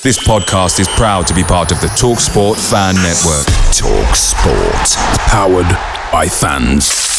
This podcast is proud to be part of the TalkSport Fan Network. TalkSport. Powered by fans.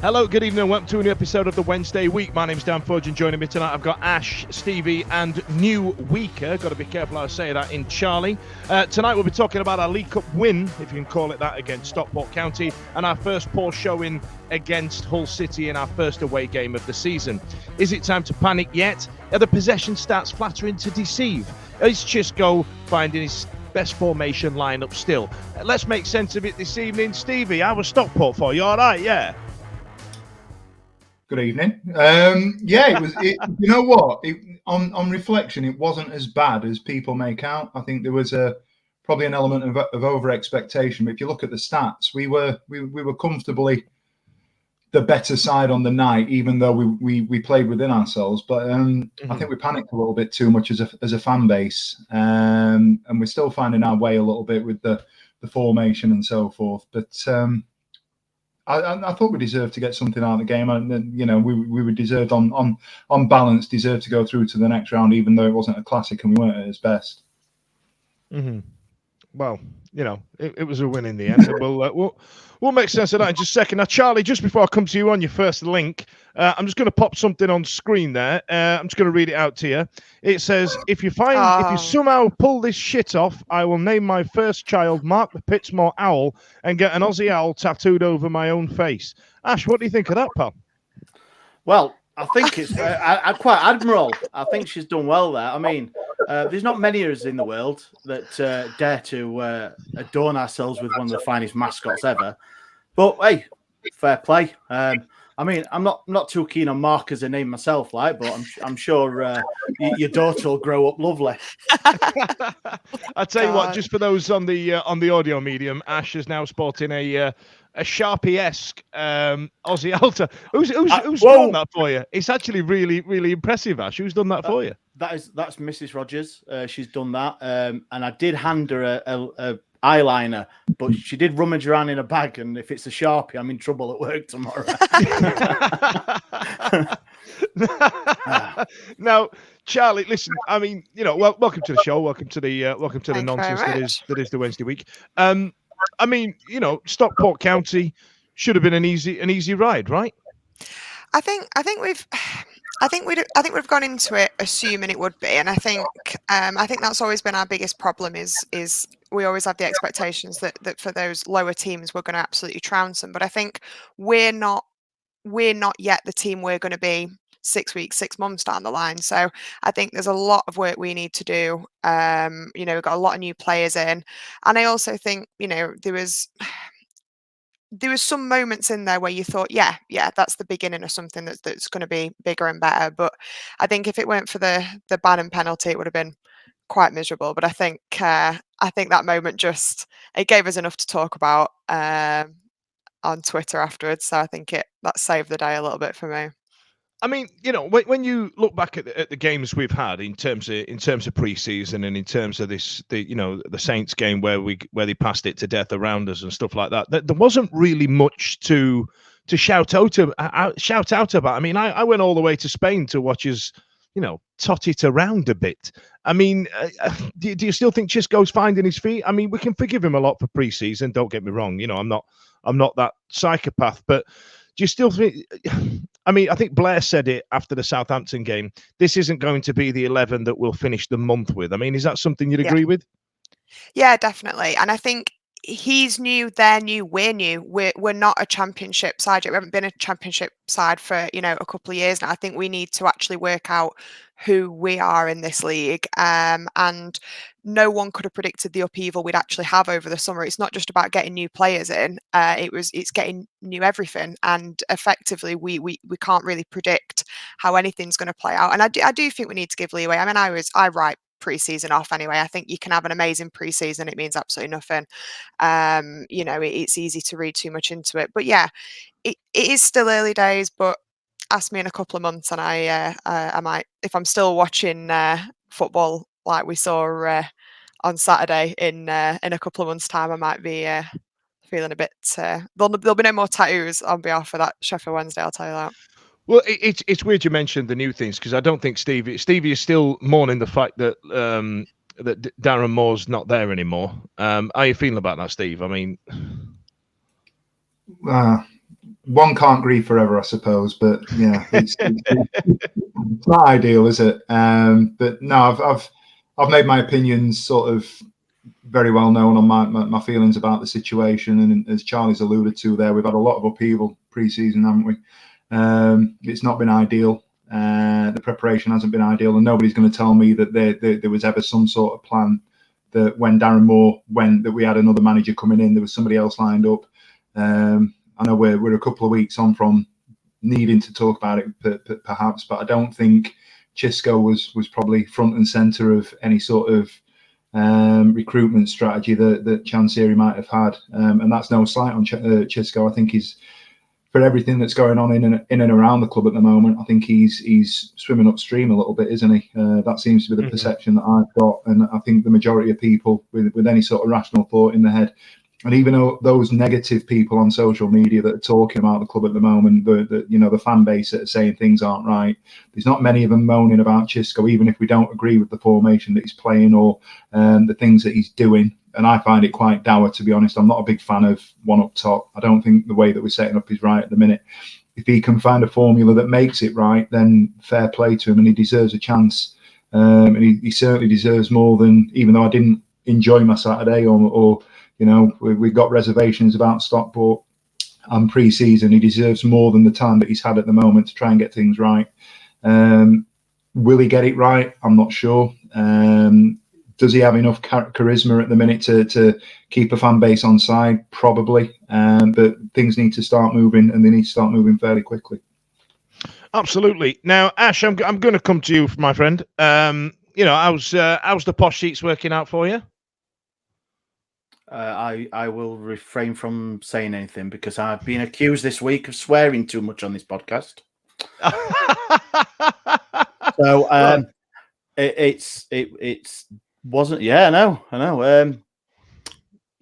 Hello, good evening and welcome to a new episode of the Wednesday Week. My name's Dan Fudge and joining me tonight I've got Ash, Stevie and new weeker. Got to be careful how I say that in Charlie. Tonight we'll be talking about our League Cup win, if you can call it that, against Stockport County and our first poor showing against Hull City in our first away game of the season. Is it time to panic yet? Are the possession stats flattering to deceive? Is Xisco finding his best formation lineup still? Let's make sense of it this evening. Stevie, how was Stockport for you? All right, yeah? Good evening. It was. You know what? On reflection, it wasn't as bad as people make out. I think there was probably an element of over expectation. But if you look at the stats, we were comfortably the better side on the night, even though we played within ourselves. But I think we panicked a little bit too much as a fan base, and we're still finding our way a little bit with the formation and so forth. But I thought we deserved to get something out of the game, and we were deserved on balance, deserved to go through to the next round, even though it wasn't a classic and we weren't at its best. Mm-hmm. Well, it was a win in the end. We'll make sense of that in just a second. Now, Charlie, just before I come to you on your first link, I'm just going to pop something on screen there. I'm just going to read it out to you. It says, if you somehow pull this shit off, I will name my first child Mark the Pittsmore Owl and get an Aussie owl tattooed over my own face. Ash, what do you think of that, pal? Well, I think it's quite admirable. I think she's done well there. I mean, there's not many of us in the world that dare to adorn ourselves with one of the finest mascots ever. But hey, fair play. I mean, I'm not too keen on Mark as a name myself, but I'm sure your daughter will grow up lovely. I tell you what, just for those on the audio medium, Ash is now sporting a Sharpie-esque Aussie Alta. Who's done that for you? It's actually really, really impressive, Ash. Who's done that for you? That's Mrs. Rogers. She's done that, and I did hand her a eyeliner, but she did rummage around in a bag, and if it's a Sharpie, I'm in trouble at work tomorrow. Now, Charlie, listen. I mean, welcome to the show. Welcome to the nonsense that is the Wednesday Week. I mean, Stockport County should have been an easy ride, right? I think we've gone into it assuming it would be, and I think that's always been our biggest problem is we always have the expectations that for those lower teams we're going to absolutely trounce them. But I think we're not yet the team we're going to be 6 weeks, 6 months down the line. So I think there's a lot of work we need to do. We've got a lot of new players in, and I also think there was some moments in there where you thought, yeah, that's the beginning of something that's going to be bigger and better. But I think if it weren't for the ban and penalty, it would have been quite miserable. But I think that moment it gave us enough to talk about on Twitter afterwards. So I think that saved the day a little bit for me. I mean, when you look back at the games we've had in terms of pre-season and in terms of the Saints game where they passed it to death around us and stuff like that, there wasn't really much to shout out about. I mean, I went all the way to Spain to watch us, tot it around a bit. I mean, do you still think Xisco's finding his feet? I mean, we can forgive him a lot for pre-season. Don't get me wrong. I'm not that psychopath, but do you still think? I mean, I think Blair said it after the Southampton game. This isn't going to be the 11 that we'll finish the month with. I mean, is that something you'd agree with? Yeah, definitely. And I think he's new, they're new, we're new. We're not a championship side yet. We haven't been a championship side for a couple of years now. I think we need to actually work out who we are in this league. And no one could have predicted the upheaval we'd actually have over the summer. It's not just about getting new players in. It's getting new everything. And effectively, we can't really predict how anything's going to play out. And I do think we need to give leeway. I mean, I write pre-season off anyway. I think you can have an amazing pre-season. It means absolutely nothing. It's easy to read too much into it. But yeah, it is still early days, but ask me in a couple of months and I might, if I'm still watching football like we saw on Saturday in a couple of months' time, I might be feeling a bit. There'll be no more tattoos on behalf of that Sheffield Wednesday. I'll tell you that. Well, it's weird you mentioned the new things, because I don't think Stevie is still mourning the fact that that Darren Moore's not there anymore. How are you feeling about that, Steve? I mean, one can't grieve forever, I suppose, but yeah, it's not ideal, is it? But no, I've made my opinions sort of very well known on my feelings about the situation, and as Charlie's alluded to there, we've had a lot of upheaval pre-season, haven't we? It's not been ideal. The preparation hasn't been ideal, and nobody's going to tell me that there was ever some sort of plan that when Darren Moore that we had another manager coming in, there was somebody else lined up. I know we're a couple of weeks on from needing to talk about it, perhaps, but I don't think Xisco was probably front and centre of any sort of recruitment strategy that Chansiri might have had, and that's no slight on Xisco. I think he's, for everything that's going on in and around the club at the moment, I think he's swimming upstream a little bit, isn't he? That seems to be the perception that I've got, and I think the majority of people with any sort of rational thought in their head, and even though those negative people on social media that are talking about the club at the moment, the fan base that are saying things aren't right, there's not many of them moaning about Xisco, even if we don't agree with the formation that he's playing or the things that he's doing. And I find it quite dour, to be honest. I'm not a big fan of one up top. I don't think the way that we're setting up is right at the minute. If he can find a formula that makes it right, then fair play to him, and he deserves a chance. And he certainly deserves more than, even though I didn't enjoy my Saturday, or we've got reservations about Stockport and pre-season, he deserves more than the time that he's had at the moment to try and get things right. Will he get it right? I'm not sure. Does he have enough charisma at the minute to keep a fan base on side? Probably. But things need to start moving, and they need to start moving fairly quickly. Absolutely. Now, Ash, I'm going to come to you, my friend. How's the posh sheets working out for you? I will refrain from saying anything because I've been accused this week of swearing too much on this podcast. So it's wasn't. Yeah, I know.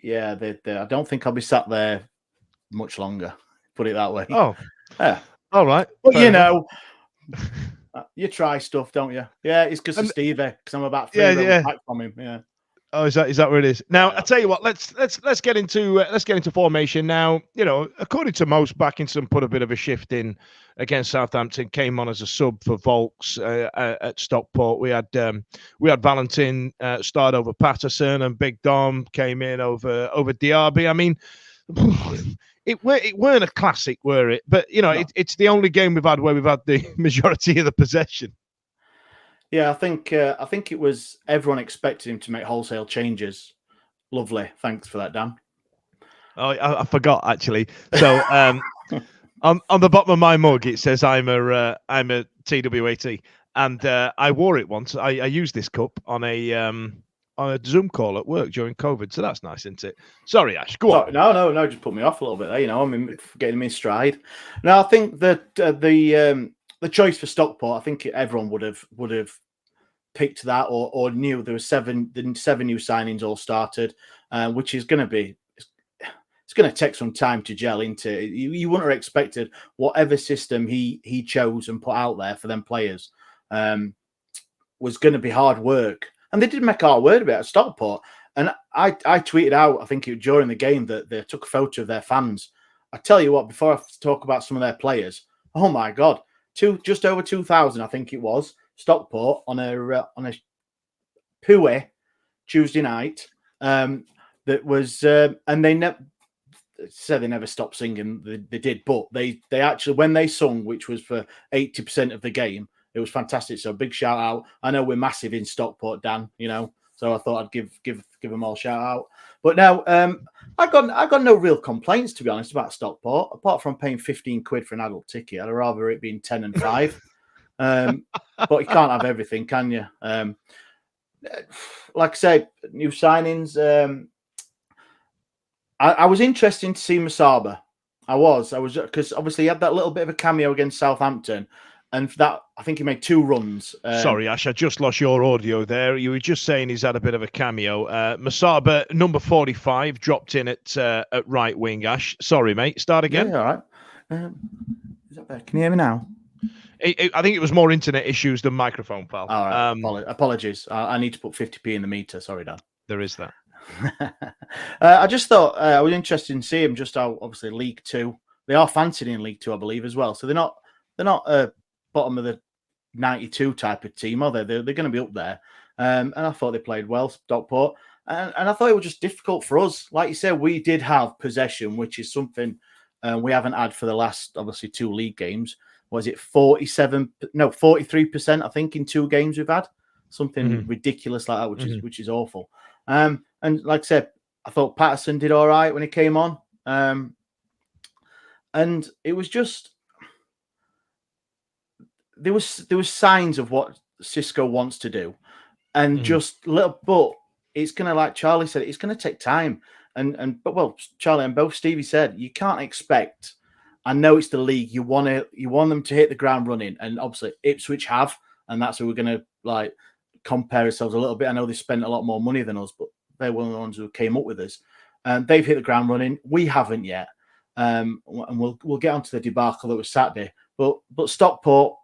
Yeah, I don't think I'll be sat there much longer. Put it that way. Oh, yeah. All right. But you try stuff, don't you? Yeah, it's because of Stevie. Because I'm about 3 rows back from him. Yeah. Oh, is that where it is? Now, I tell you what, let's get into formation now. According to most, Backinson put a bit of a shift in against Southampton. Came on as a sub for Volks at Stockport. We had Valentin start over Patterson, and Big Dom came in over Diaby. I mean, it weren't a classic, were it? But no. It's the only game we've had where we've had the majority of the possession. Yeah, I think it was everyone expected him to make wholesale changes. Lovely, thanks for that, Dan. Oh, I forgot actually. So on the bottom of my mug it says I'm a TWAT, and I wore it once. I used this cup on a Zoom call at work during COVID, so that's nice, isn't it? Sorry, Ash, go on. No, just put me off a little bit there. I mean, getting him in stride. No, I think that the choice for Stockport, I think everyone would have picked that or knew there were seven new signings all started, which is going to be, it's going to take some time to gel into. You wouldn't have expected whatever system he chose and put out there for them players was going to be hard work. And they did make hard work about it at Stockport. And I tweeted out, I think during the game, that they took a photo of their fans. I tell you what, before I talk about some of their players, oh my God, just over 2,000, I think it was, Stockport on a Pue Tuesday night. That was, and they said they never stopped singing. They did, but they actually, when they sung, which was for 80% of the game, It was fantastic. So big shout out. I know we're massive in Stockport, Dan, so I thought I'd give them all a shout out. But now I got no real complaints, to be honest, about Stockport, apart from paying 15 quid for an adult ticket. I'd rather it being 10 and 5. But you can't have everything, can you? Like I say, new signings. I was interested to see Masaba. I was because obviously he had that little bit of a cameo against Southampton, and for that I think he made 2 runs. Sorry, Ash, I just lost your audio there. You were just saying he's had a bit of a cameo. Masaba, number 45, dropped in at right wing. Ash, sorry, mate. Start again. Yeah, all right. Is that better? Can you hear me now? I think it was more internet issues than microphone, pal. All right. Apologies. I need to put 50p in the meter. Sorry, Dan. There is that. I just thought I was interested in seeing just how obviously League 2. They are fancied in League 2, I believe, as well. So they're not bottom of the 92 type of team, are they? They're going to be up there. And I thought they played well, Stockport. And I thought it was just difficult for us. Like you said, we did have possession, which is something we haven't had for the last, obviously, 2 league games. Was it 43%, I think, in 2 games we've had? Something ridiculous like that, which is awful. And like I said, I thought Patterson did all right when he came on. And it was just there was signs of what Xisco wants to do, and just little. But it's gonna, like Charlie said, it's gonna take time. But Charlie and both Stevie said you can't expect. I know it's the league. You want them to hit the ground running, and obviously Ipswich have, and that's who we're gonna compare ourselves a little bit. I know they spent a lot more money than us, but they're one of the ones who came up with us. They've hit the ground running. We haven't yet. And we'll get onto the debacle that was Saturday. But Stockport,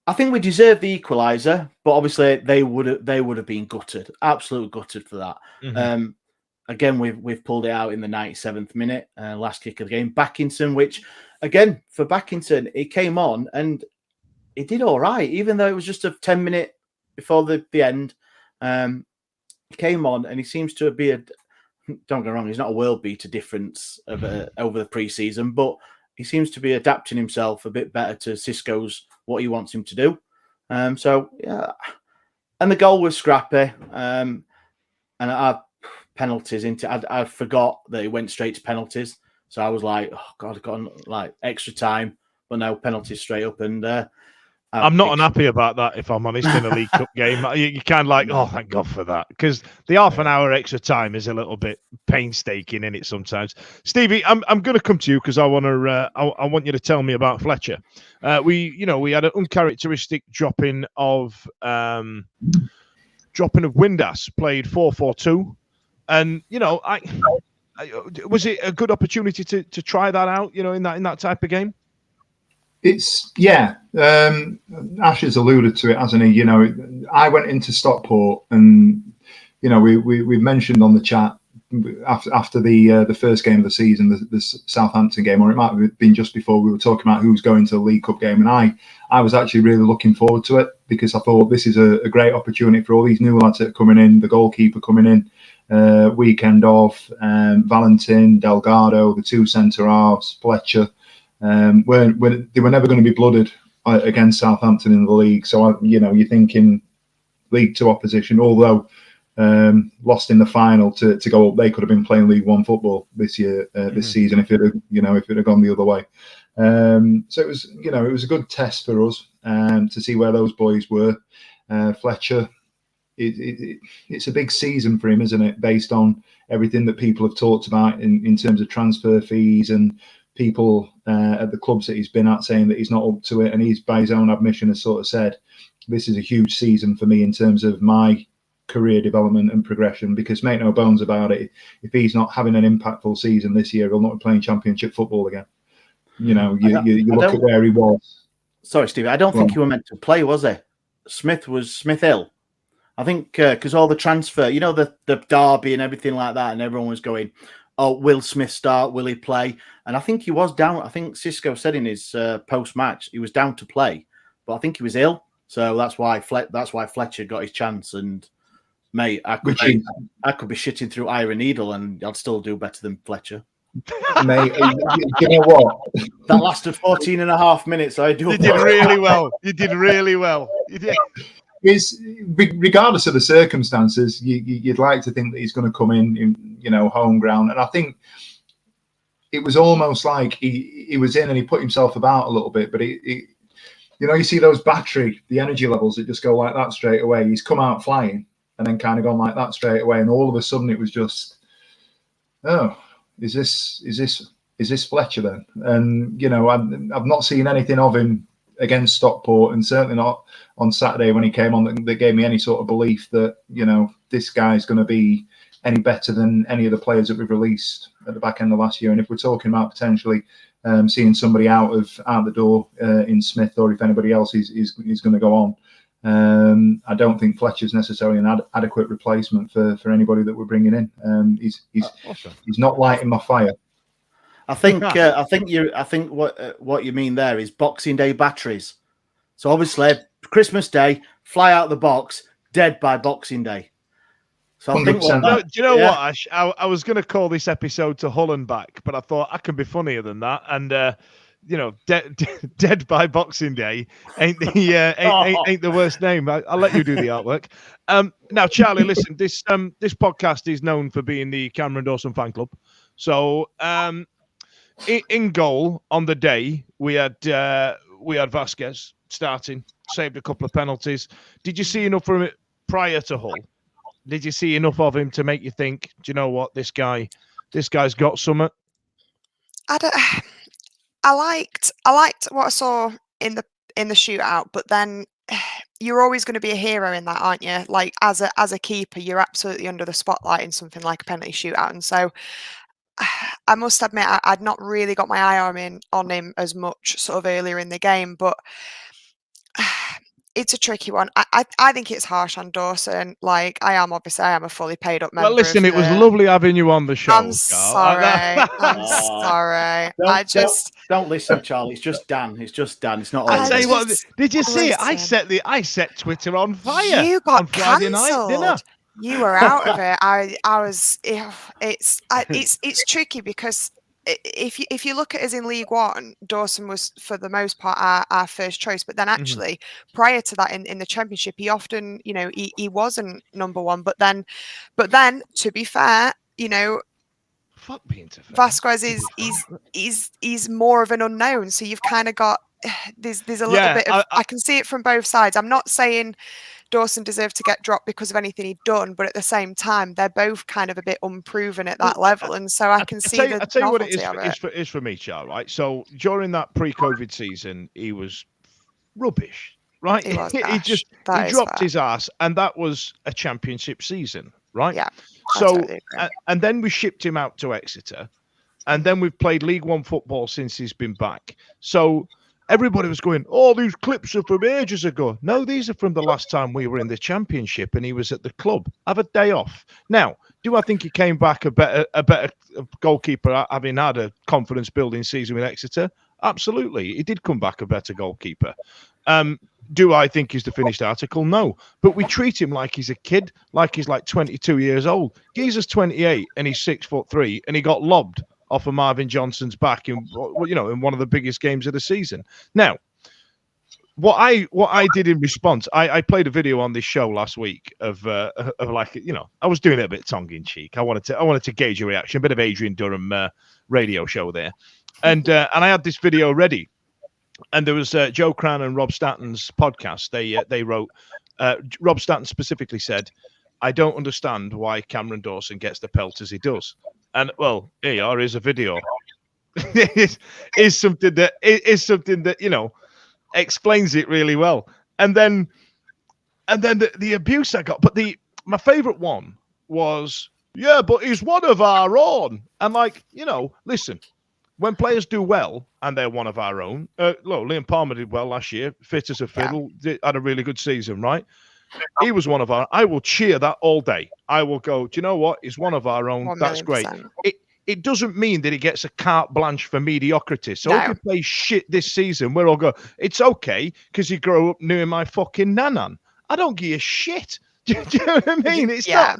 I think we deserve the equaliser, but obviously they would have been gutted, absolutely gutted for that. Again, we've pulled it out in the 97th minute, last kick of the game. Backinson, which again for Backinson, he came on and he did all right, even though it was just a 10-minute before the end. He came on and he seems to be don't get me wrong, he's not a world beater difference over the pre-season, but he seems to be adapting himself a bit better to Xisco's what he wants him to do. So yeah, and the goal was scrappy. And our penalties I forgot that it went straight to penalties, so I was like, oh god, I've got like extra time, but no, penalties straight up. And I'm not unhappy about that, if I'm honest, in a League Cup game. You kind of like, oh, thank God for that, because the half an hour extra time is a little bit painstaking in it sometimes. Stevie, I'm going to come to you because I want you to tell me about Fletcher. We had an uncharacteristic dropping of Windass, played 4-4-2, and was it a good opportunity to try that out? In that type of game. It's Ash has alluded to it, hasn't he? I went into Stockport, and we mentioned on the chat after the first game of the season, the Southampton game, or it might have been just before, we were talking about who's going to the League Cup game, and I was actually really looking forward to it because I thought this is a great opportunity for all these new lads that are coming in, the goalkeeper coming in, weekend off, Valentin, Delgado, the 2 centre halves, Fletcher. When they were never going to be blooded against Southampton in the league. So, you're thinking League 2 opposition, although lost in the final to go up, they could have been playing League 1 football this year, this season, if it had gone the other way. So it was, it was a good test for us to see where those boys were. Fletcher, it's a big season for him, isn't it? Based on everything that people have talked about in terms of transfer fees and people at the clubs that he's been at saying that he's not up to it, and he's, by his own admission, has sort of said, this is a huge season for me in terms of my career development and progression, because make no bones about it, if he's not having an impactful season this year, he'll not be playing Championship football again. You look at where he was. Sorry, Steve, I don't think he was meant to play, was he? Smith ill? I think because all the transfer, the derby and everything like that, and everyone was going, oh, will Smith start? Will he play? And I think he was down. I think Xisco said in his post-match he was down to play, but I think he was ill. So that's why Fletcher got his chance. And mate, I could be shitting through iron needle, and I'd still do better than Fletcher. Mate, you know what? That lasted 14 and a half minutes. I do. You did really well. You did really well. You did. Is regardless of the circumstances, you'd like to think that he's going to come in, home ground. And I think it was almost like he was in and he put himself about a little bit. But you see those the energy levels that just go like that straight away. He's come out flying and then kind of gone like that straight away. And all of a sudden it was just, oh, is this Fletcher then? And, I've not seen anything of him against Stockport, and certainly not on Saturday when he came on that gave me any sort of belief that, this guy's going to be any better than any of the players that we've released at the back end of last year. And if we're talking about potentially seeing somebody out the door in Smith, or if anybody else is going to go on, I don't think Fletcher's necessarily an adequate replacement for anybody that we're bringing in. He's not lighting my fire. I think what you mean there is Boxing Day batteries. So obviously Christmas Day, fly out the box, dead by Boxing Day. So I think do you know what, Ash? I was going to call this episode to Hull and back, but I thought I can be funnier than that. And dead by Boxing Day ain't the worst name. I'll let you do the artwork. Now, Charlie, listen. This podcast is known for being the Cameron Dawson fan club. So in goal on the day we had Vasquez starting, saved a couple of penalties. Did you see enough from it prior to Hull? Did you see enough of him to make you think, do you know what, this guy's got something? I liked what I saw in the shootout, but then you're always going to be a hero in that, aren't you? Like as a keeper, you're absolutely under the spotlight in something like a penalty shootout, and so I must admit I'd not really got my eye on him as much sort of earlier in the game, but it's a tricky one. I think it's harsh on Dawson. Like I am a fully paid up member. Well, listen, it was lovely having you on the show. I'm sorry. I'm sorry. Don't listen, Charlie. It's just Dan. It's not. I tell you what. Did you see it? I set Twitter on fire. You got on Friday night dinner. You were out of it. I was. It's tricky because if you look at us in League One, Dawson was for the most part our first choice. But then actually prior to that in the Championship, he often he wasn't number one. But then to be fair, fuck being too fair. Vasquez is more of an unknown. So you've kind of got there's a little bit of I can see it from both sides. I'm not saying Dawson deserved to get dropped because of anything he'd done, but at the same time, they're both kind of a bit unproven at that level, and so I can see the tell you what it is for me, Char. Right, so during that pre-COVID season, he was rubbish. Right, he dropped his ass, and that was a Championship season, right? Yeah. So and then we shipped him out to Exeter, and then we've played League One football since he's been back. So everybody was going, oh, these clips are from ages ago. No, these are from the last time we were in the Championship and he was at the club. Have a day off. Now, do I think he came back a better goalkeeper having had a confidence-building season with Exeter? Absolutely. He did come back a better goalkeeper. Do I think he's the finished article? No. But we treat him like he's a kid, like he's like 22 years old. Geezer's 28 and he's 6'3", and he got lobbed off of Marvin Johnson's back in one of the biggest games of the season. Now, what I did in response, I played a video on this show last week of like, I was doing it a bit tongue in cheek. I wanted to gauge a reaction, a bit of Adrian Durham radio show there, and I had this video ready, and there was Joe Cran and Rob Statton's podcast. They wrote, Rob Statton specifically said, I don't understand why Cameron Dawson gets the pelt as he does. And well, here you are. Here's a video. Is something that explains it really well. And then the abuse I got. But my favorite one was, yeah, but he's one of our own. And like, listen, when players do well and they're one of our own, Liam Palmer did well last year, fit as a fiddle, had a really good season, right? He was one of our. I will cheer that all day. I will go, do you know what? He's one of our own. That's great. It doesn't mean that he gets a carte blanche for mediocrity. So if he plays shit this season, we're all go, it's okay because he grew up near my fucking nanan. I don't give a shit. Do you know what I mean? It's not.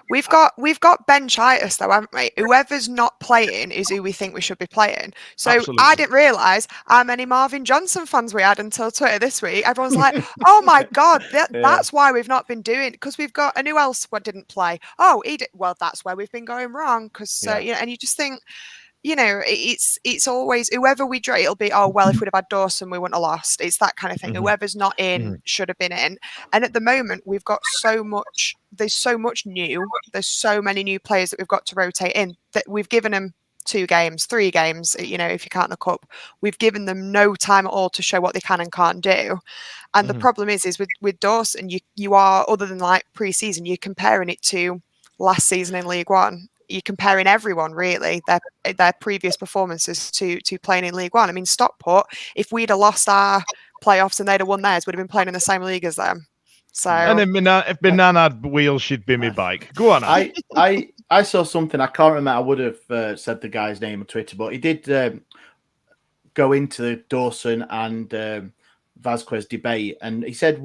We've got benchitis though, haven't we? Whoever's not playing is who we think we should be playing. So Absolutely. I didn't realise how many Marvin Johnson fans we had until Twitter this week. Everyone's like, "Oh my god, that's why we've not been doing because we've got." And who else? What didn't play? Oh, he did. Well, that's where we've been going wrong because you know. And you just think, you know, it's always whoever we draw. It'll be, oh well, if we'd have had Dawson, we wouldn't have lost. It's that kind of thing. Whoever's not in should have been in. And at the moment, we've got so much. There's so much new. There's so many new players that we've got to rotate in that we've given them 2 games, 3 games. You know, if you count the cup, we've given them no time at all to show what they can and can't do. And the problem is with Dawson, you are, other than like pre-season, you're comparing it to last season in League One. You're comparing everyone really their previous performances to playing in League One. I mean, Stockport, if we'd have lost our playoffs and they'd have won theirs, would have been playing in the same league as them. So, and if Minan had wheels, she'd be my bike. Go on. I saw something. I can't remember. I would have said the guy's name on Twitter, but he did go into the Dawson and Vasquez debate, and he said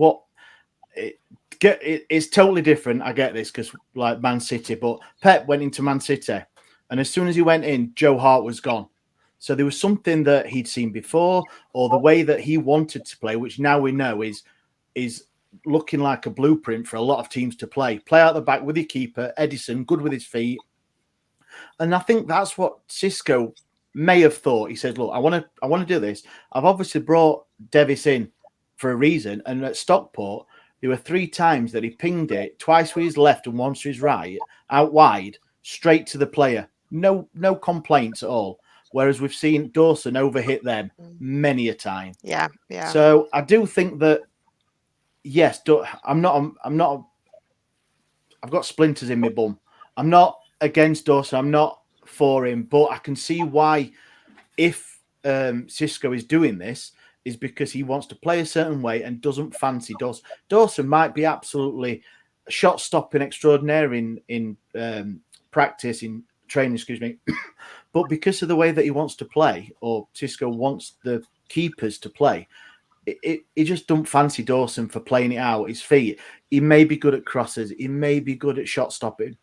it's totally different. I get this because like Man City, but Pep went into Man City, and as soon as he went in, Joe Hart was gone. So there was something that he'd seen before, or the way that he wanted to play, which now we know is looking like a blueprint for a lot of teams to play. Play out the back with your keeper, Edison, good with his feet, and I think that's what Xisco may have thought. He said, "Look, I want to do this. I've obviously brought Davis in for a reason, and at Stockport." There were 3 times that he pinged it, twice with his left and once with his right, out wide, straight to the player. No complaints at all. Whereas we've seen Dawson overhit them many a time. Yeah. So I do think that, yes, I've got splinters in my bum. I'm not against Dawson. I'm not for him, but I can see why, if Xisco is doing this, is because he wants to play a certain way and doesn't fancy Dawson. Dawson might be absolutely shot-stopping extraordinaire in practice, in training, but because of the way that he wants to play, or Xisco wants the keepers to play, he just don't fancy Dawson for playing it out, his feet. He may be good at crosses, he may be good at shot-stopping,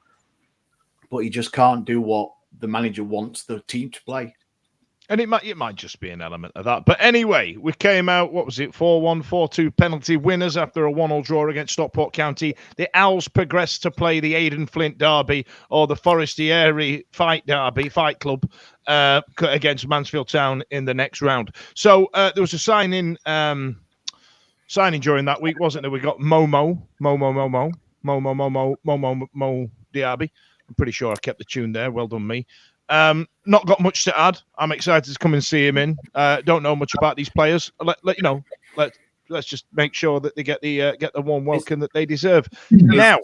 but he just can't do what the manager wants the team to play. And it might just be an element of that. But anyway, we came out, 4-1, 4-2 penalty winners after a 1-1 draw against Stockport County. The Owls progressed to play the Aidan Flint Derby, or the Forestieri Fight Club, against Mansfield Town in the next round. So there was a signing during that week, wasn't there? We got Momo Diaby. I'm pretty sure I kept the tune there. Well done, me. Not got much to add. I'm excited to come and see him in. Don't know much about these players. Let's just make sure that they get the warm welcome that they deserve. Now,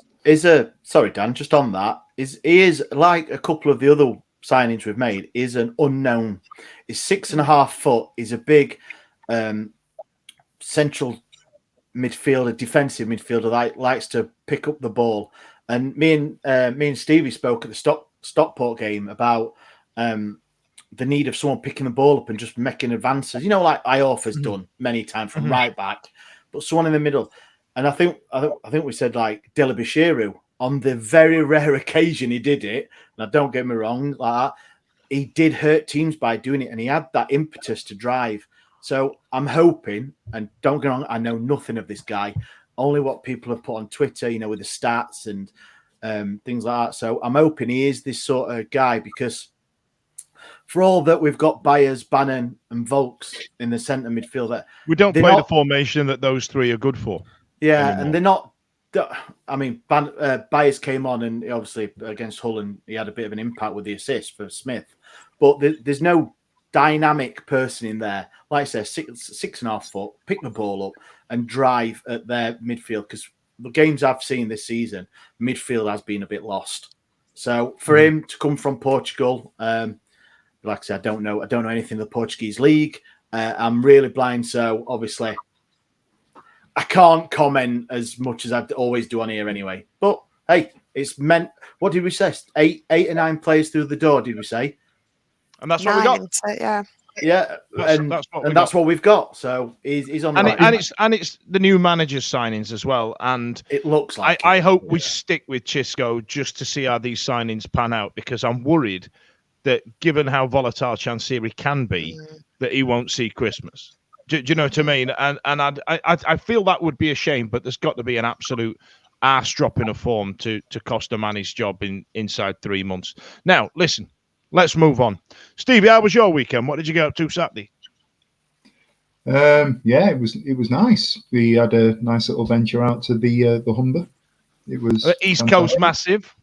sorry, Dan, just on that, he is like a couple of the other signings we've made, is an unknown. He's 6.5 foot. He's a big central midfielder, defensive midfielder that likes to pick up the ball. And me and Stevie spoke at the Stockport game about the need of someone picking the ball up and just making advances. You know, like Iorfa's done many times from right back, but someone in the middle. And I think we said like Delabishiru, on the very rare occasion he did it. Now, don't get me wrong, like that, he did hurt teams by doing it, and he had that impetus to drive. So I'm hoping, and don't get on, I know nothing of this guy, only what people have put on Twitter, you know, with the stats and things like that. So I'm hoping he is this sort of guy, because for all that we've got Byers, Bannon and Volks in the centre midfield, we don't play the formation that those three are good for. Yeah, anymore. And they're not. I mean, Byers came on and obviously against Hull, and he had a bit of an impact with the assist for Smith. But there's no dynamic person in there. Like I said, 6.5 foot, pick the ball up and drive at their midfield. Because the games I've seen this season, midfield has been a bit lost. So for him to come from Portugal, like I said, I don't know anything of the Portuguese league. I'm really blind, so obviously I can't comment as much as I always do on here anyway. But hey, it's meant. What did we say? 8 or 9 players through the door, did we say? And that's what we got. Yeah. Yeah, that's what we've got. So he's on. And it's the new manager's signings as well. And it looks like I hope we stick with Xisco just to see how these signings pan out, because I'm worried that given how volatile Chansiri can be, that he won't see Christmas. Do you know what I mean? And I feel that would be a shame, but there's got to be an absolute arse drop in a form to cost a man his job inside 3 months. Now, listen, let's move on. Stevie, how was your weekend? What did you get up to Saturday? Yeah, it was nice. We had a nice little venture out to the Humber. It was East fantastic. Coast massive,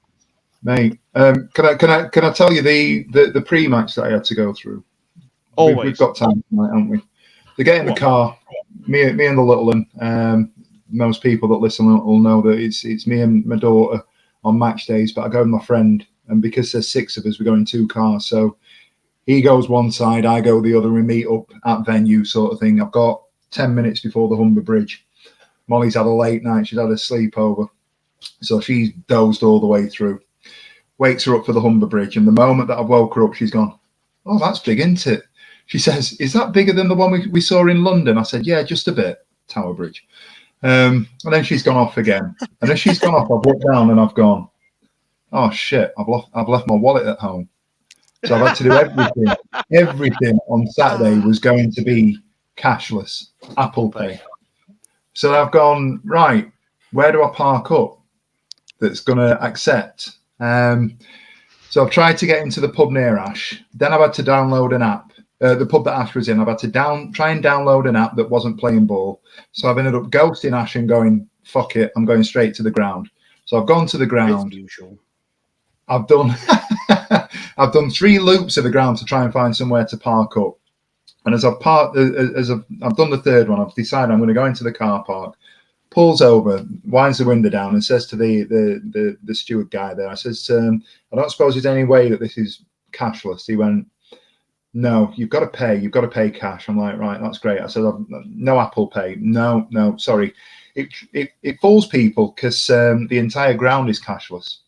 mate. Can I tell you the pre-match that I had to go through? Always. We've got time tonight, haven't we? They get in the car. Me and the little one. Most people that listen will know that it's me and my daughter on match days, but I go with my friend, and because there's 6 of us, we go in 2 cars. So he goes one side, I go the other. We meet up at venue, sort of thing. I've got 10 minutes before the Humber Bridge. Molly's had a late night. She's had a sleepover, so she's dozed all the way through. Wakes her up for the Humber Bridge, and the moment that I've woke her up, she's gone, "Oh, that's big, isn't it?" She says, "Is that bigger than the one we saw in London?" I said, "Yeah, just a bit, Tower Bridge." And then she's gone off again. And as she's gone off, I've looked down and I've gone, "Oh shit, I've left my wallet at home." So I've had to do everything. Everything on Saturday was going to be cashless, Apple Pay. So I've gone, right, where do I park up that's going to accept? So I've tried to get into the pub near Ash. Then I've had to download an app. The pub that Ash was in, I've had to try and download an app that wasn't playing ball. So I've ended up ghosting Ash and going, fuck it, I'm going straight to the ground. So I've gone to the ground. I've done I've done 3 loops of the ground to try and find somewhere to park up. And as I've done the 3rd one, I've decided I'm going to go into the car park. Pulls over, winds the window down, and says to the steward guy there, I says, "I don't suppose there's any way that this is cashless." He went, "No, you've got to pay. You've got to pay cash." I'm like, "Right, that's great." I said, "No Apple Pay." No, sorry. It fools people because the entire ground is cashless,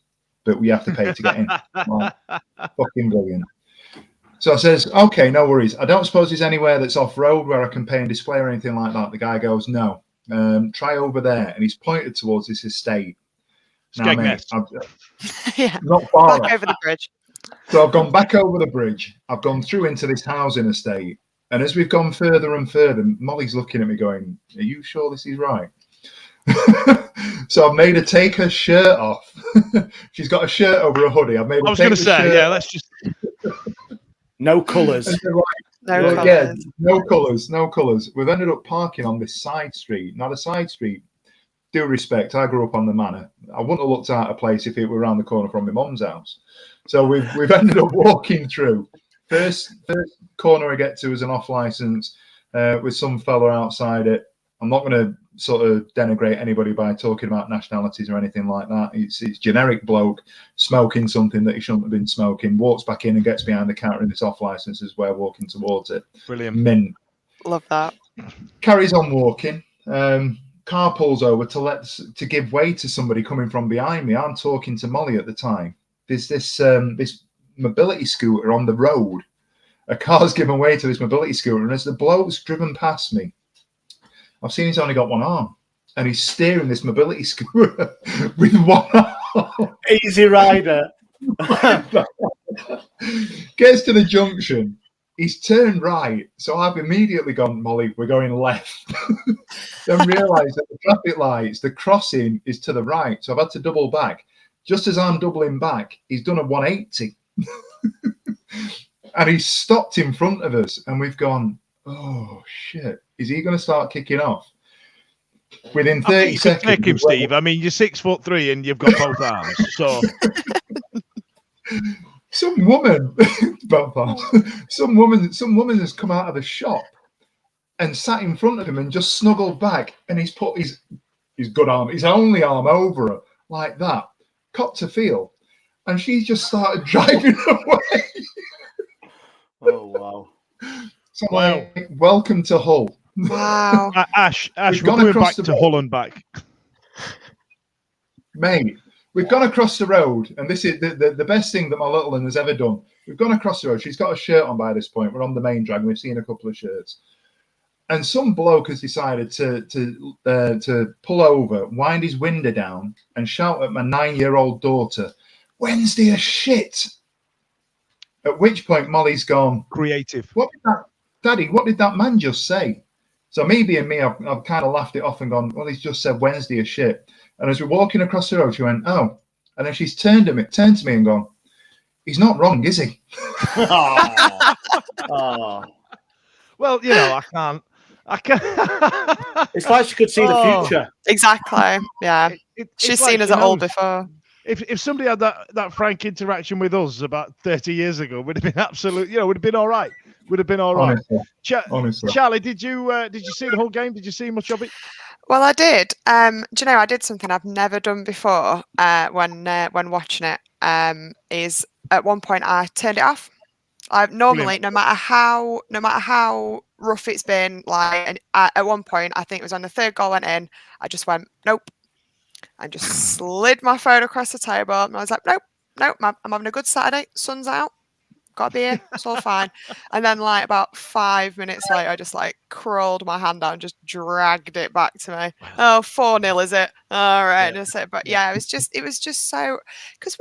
but we have to pay to get in. Like, fucking brilliant. So I says, "Okay, no worries. I don't suppose there's anywhere that's off road where I can pay and display or anything like that." The guy goes, "No. Try over there," and he's pointed towards this estate. Now, mate, yeah, not far back over the bridge. So I've gone back over the bridge. I've gone through into this housing estate, and as we've gone further and further, Molly's looking at me, going, "Are you sure this is right?" So I've made her take her shirt off. She's got a shirt over a hoodie. I've made her. I was going to say, yeah, let's just no colours. No colours. We've ended up parking on this side street. Now, the side street, due respect, I grew up on the manor. I wouldn't have looked out of place if it were around the corner from my mum's house. So we've ended up walking through. First corner I get to is an off licence with some fella outside it. I'm not going to sort of denigrate anybody by talking about nationalities or anything like that. It's generic bloke smoking something that he shouldn't have been smoking, walks back in and gets behind the counter in this off licence as we're walking towards it. Brilliant. Mint. Love that. Carries on walking. Car pulls over to give way to somebody coming from behind me. I'm talking to Molly at the time. There's this mobility scooter on the road. A car's given way to this mobility scooter, and as the bloke's driven past me, I've seen he's only got one arm, and he's steering this mobility scooter with one arm. Easy rider. Gets to the junction. He's turned right, so I've immediately gone, "Molly, we're going left." Then realised that the traffic lights, the crossing is to the right, so I've had to double back. Just as I'm doubling back, he's done a 180. And he's stopped in front of us, and we've gone, "Oh, shit. Is he going to start kicking off?" Within 30 seconds. Take him, Steve. I mean, you're 6'3" and you've got both arms. So some woman, both arms. Some woman has come out of the shop and sat in front of him and just snuggled back, and he's put his good arm, his only arm over her like that, copped a feel, and she's just started driving away. Oh wow! So like, welcome to Hull. Wow. Ash, we're going back to Hull and back. Mate, We've gone across the road, and this is the best thing that my little one has ever done. We've gone across the road. She's got a shirt on by this point. We're on the main drag. We've seen a couple of shirts. And some bloke has decided to pull over, wind his window down, and shout at my 9-year-old daughter, "Wednesday a shit." At which point Molly's gone, creative. Daddy, what did that man just say? So me being me, I've kind of laughed it off and gone, well, he's just said Wednesday a shit. And as we're walking across the road, she went, oh. And then she's turned to me and gone, he's not wrong, is he? Oh. Well, you know, I can't. It's like she could see the future. Exactly. Yeah. She's like seen us at all before. If somebody had that frank interaction with us about 30 years ago, would have been absolute, would have been all right. Would have been all right. Honestly. Charlie, did you see the whole game? Did you see much of it? Well, I did. Do you know, I did something I've never done before when watching it. Is at one point I turned it off. I normally, no matter how rough it's been, like at one point, I think it was on the third goal went in, I just went, nope. And just slid my phone across the table. And I was like, nope, I'm having a good Saturday. Sun's out. Got a beer. It's all fine. And then like about 5 minutes later, I just like crawled my hand out and just dragged it back to me. Oh, 4-0, is it? All right. Yeah. But yeah, it was just so, because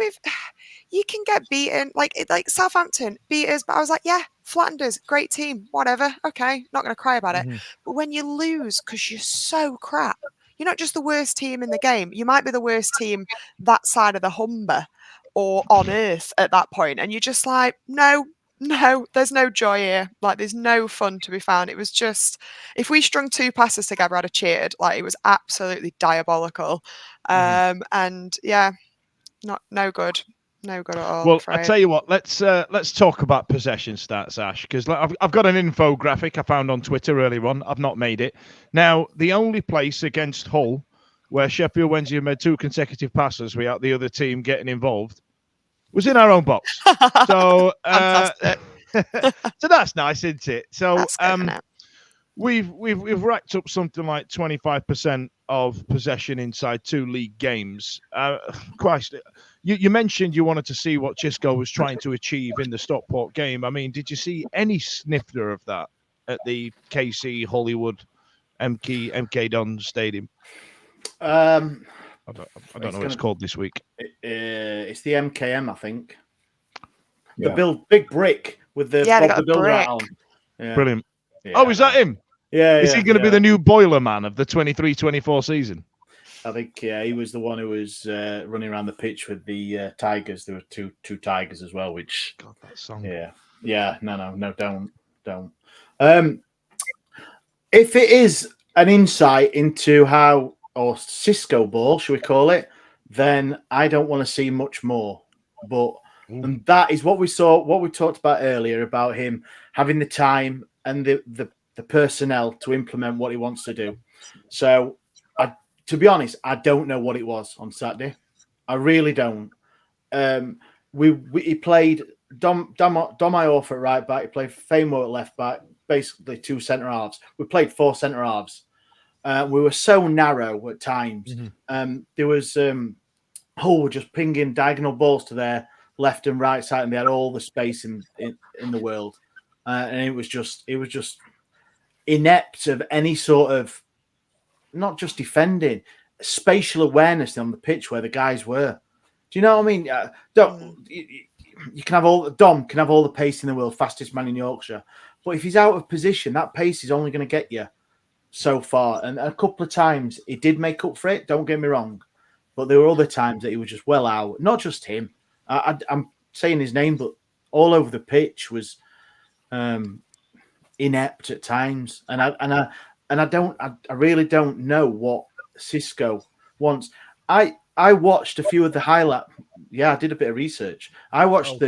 you can get beaten, like Southampton beat us, but I was like, yeah, flattened us, great team, whatever. Okay, not going to cry about it. But when you lose because you're so crap, you're not just the worst team in the game. You might be the worst team that side of the Humber or on earth at that point. And you're just like, no, there's no joy here. Like, there's no fun to be found. It was just, if we strung 2 passes together, I'd have cheered. Like, it was absolutely diabolical. And yeah, no good. No good at all. Well, I tell you what, let's talk about possession stats, Ash, because I've got an infographic I found on Twitter earlier on. I've not made it. Now, the only place against Hull where Sheffield Wednesday made 2 consecutive passes without the other team getting involved was in our own box. So, so that's nice, isn't it? So, we've racked up something like 25% of possession inside 2 league games. Christ, you mentioned you wanted to see what Xisco was trying to achieve in the Stockport game. I mean, did you see any snifter of that at the KC Hollywood MK Dons Stadium? I don't know what it's called this week. It's the MKM, I think. The big brick with the Bob the Builder hat on. Yeah. Brilliant. Yeah. Oh, is that him? Yeah. Is he going to be the new boiler man of the 23-24 season? I think he was the one who was running around the pitch with the tigers. There were two tigers as well. Which God, that song. Yeah. No, don't. If it is an insight into how, or Xisco ball, should we call it, then I don't want to see much more. But and that is what we saw, what we talked about earlier about him having the time and the personnel to implement what he wants to do. So, to be honest, I don't know what it was on Saturday. I really don't. He played Dom Iorfa at right back. He played Famewell at left back. Basically 2 centre halves. We played 4 centre halves. We were so narrow at times. There was Hull were just pinging diagonal balls to their left and right side, and they had all the space in the world. And it was just inept of any sort of, not just defending, spatial awareness on the pitch where the guys were. Do you know what I mean? You can have Dom can have all the pace in the world, fastest man in Yorkshire, but if he's out of position, that pace is only going to get you so far. And a couple of times he did make up for it. Don't get me wrong, but there were other times that he was just well out. Not just him. I'm saying his name, but all over the pitch was inept at times. And I really don't know what Xisco wants. I watched a few of the highlight. Yeah, I did a bit of research. I watched